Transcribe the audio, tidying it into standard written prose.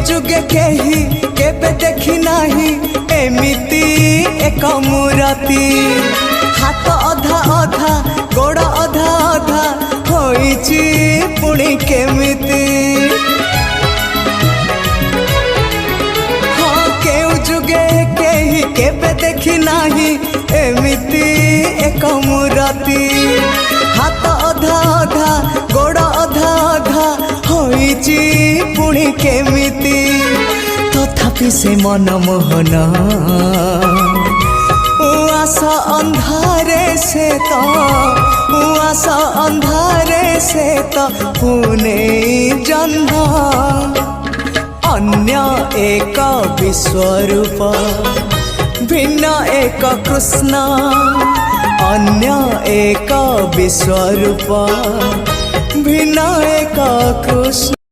जुगे केही केबे देखी नाही एमिति एक मूरति हाथ अधा अधा गोड़ अधा अधा होइची पुणी केमिति हाँ केउ जुगे केही केबे देखी नाही एमिति एक मूरति हाथ अधा अधा गोड़ अधा अधा होइची पुणी केमिति तथापि से मनमोहन उआस अंधारे से तो उआस अंधारे से तो पुणे जन्म अन्य एक विश्वरूप भिन्न एक कृष्ण अन्य एक विश्वरूप भिन्न एक कृष्ण।